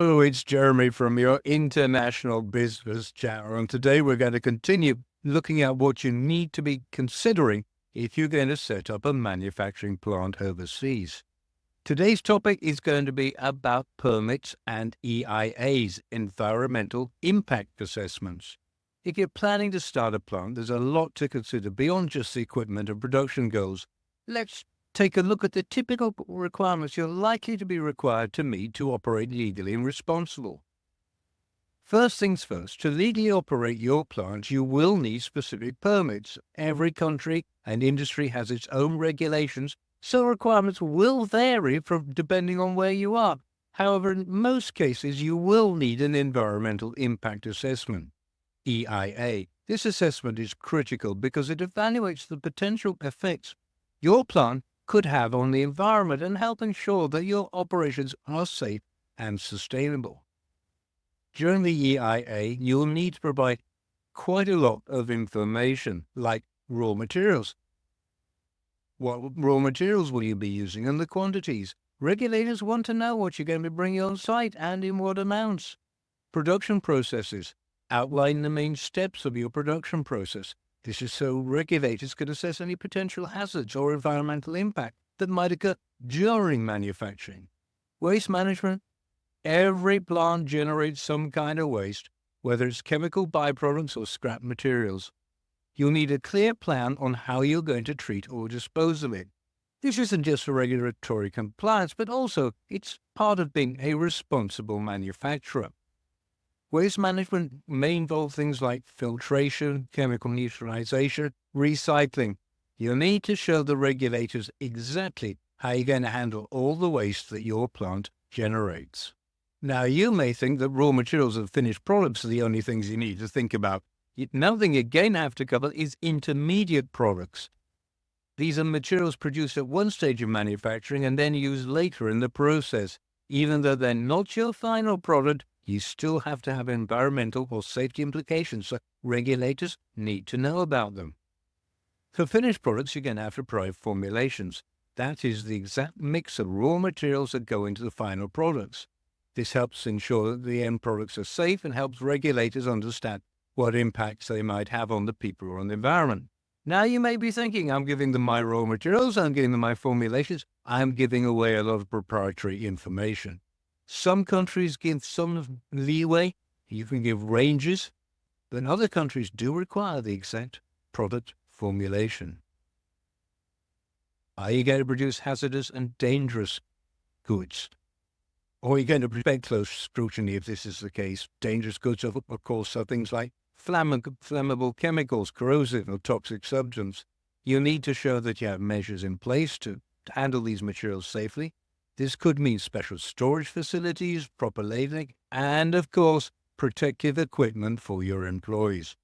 Oh, it's Jeremy from your International Business Channel, and today we're going to continue looking at what you need to be considering if you're going to set up a manufacturing plant overseas. Today's topic is going to be about permits and EIAs, environmental impact assessments. If you're planning to start a plant, there's a lot to consider beyond just the equipment and production goals. Let's take a look at the typical requirements you're likely to be required to meet to operate legally and responsible. First things first, to legally operate your plant, you will need specific permits. Every country and industry has its own regulations, so requirements will vary from depending on where you are. However, in most cases, you will need an environmental impact assessment, EIA. This assessment is critical because it evaluates the potential effects your plant could have on the environment and help ensure that your operations are safe and sustainable. During the EIA, you'll need to provide quite a lot of information, like raw materials. What raw materials will you be using and the quantities? Regulators want to know what you're going to be bringing on site and in what amounts. Production processes. Outline the main steps of your production process. This is so regulators can assess any potential hazards or environmental impact that might occur during manufacturing. Waste management. Every plant generates some kind of waste, whether it's chemical byproducts or scrap materials. You'll need a clear plan on how you're going to treat or dispose of it. This isn't just for regulatory compliance, but also it's part of being a responsible manufacturer. Waste management may involve things like filtration, chemical neutralization, recycling. You'll need to show the regulators exactly how you're going to handle all the waste that your plant generates. Now, you may think that raw materials and finished products are the only things you need to think about. Another thing you again have to cover is intermediate products. These are materials produced at one stage of manufacturing and then used later in the process. Even though they're not your final product, you still have to have environmental or safety implications, so regulators need to know about them. For finished products, you're going to have to provide formulations. That is the exact mix of raw materials that go into the final products. This helps ensure that the end products are safe and helps regulators understand what impacts they might have on the people or on the environment. Now you may be thinking, I'm giving them my raw materials, I'm giving them my formulations, I'm giving away a lot of proprietary information. Some countries give some leeway, you can give ranges, but other countries do require the exact product formulation. Are you going to produce hazardous and dangerous goods? Or are you going to respect close scrutiny if this is the case? Dangerous goods, of course, are things like flammable chemicals, corrosive or toxic substances. You need to show that you have measures in place to handle these materials safely. This could mean special storage facilities, proper labeling, and, of course, protective equipment for your employees.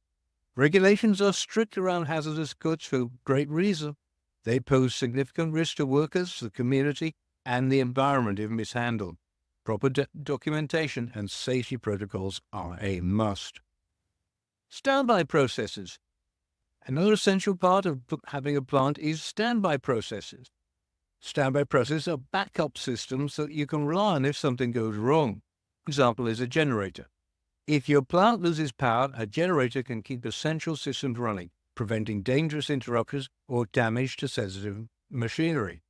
Regulations are strict around hazardous goods for great reason. They pose significant risk to workers, the community, and the environment if mishandled. Proper documentation and safety protocols are a must. Standby processes. Another essential part of having a plant is standby processes. Standby processes are backup systems that you can rely on if something goes wrong. Example is a generator. If your plant loses power, a generator can keep essential systems running, preventing dangerous interruptions or damage to sensitive machinery.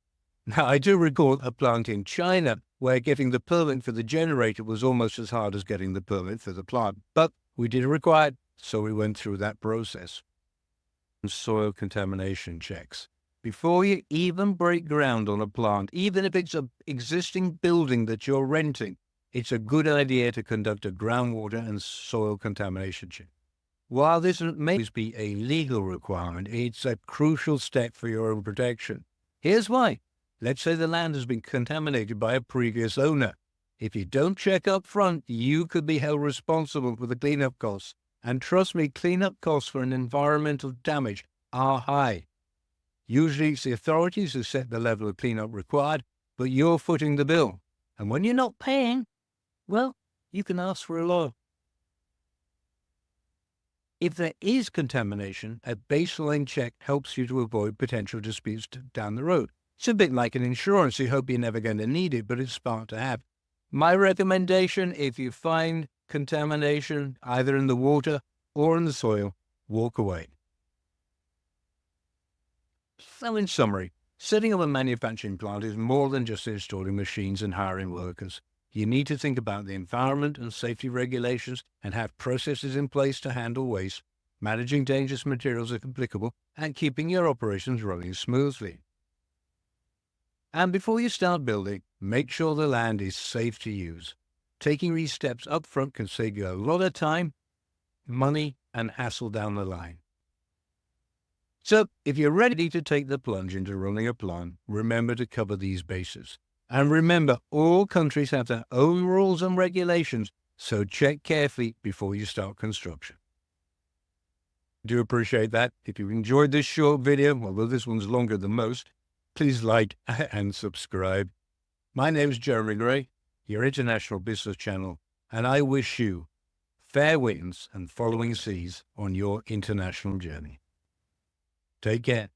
Now, I do recall a plant in China where getting the permit for the generator was almost as hard as getting the permit for the plant. But we did require it, so we went through that process. Soil contamination checks. Before you even break ground on a plant, even if it's an existing building that you're renting, it's a good idea to conduct a groundwater and soil contamination check. While this may always be a legal requirement, it's a crucial step for your own protection. Here's why. Let's say the land has been contaminated by a previous owner. If you don't check up front, you could be held responsible for the cleanup costs. And trust me, cleanup costs for an environmental damage are high. Usually it's the authorities who set the level of cleanup required, but you're footing the bill. And when you're not paying, well, you can ask for a lawyer. If there is contamination, a baseline check helps you to avoid potential disputes down the road. It's a bit like an insurance. You hope you're never going to need it, but it's smart to have. My recommendation, if you find contamination either in the water or in the soil, walk away. So in summary, setting up a manufacturing plant is more than just installing machines and hiring workers. You need to think about the environment and safety regulations and have processes in place to handle waste, managing dangerous materials if applicable, and keeping your operations running smoothly. And before you start building, make sure the land is safe to use. Taking these steps up front can save you a lot of time, money, and hassle down the line. So, if you're ready to take the plunge into running a plant, remember to cover these bases. And remember, all countries have their own rules and regulations, so check carefully before you start construction. I do appreciate that. If you enjoyed this short video, although this one's longer than most, please like and subscribe. My name's Jeremy Gray, your International Business Channel, and I wish you fair winds and following seas on your international journey. Take care.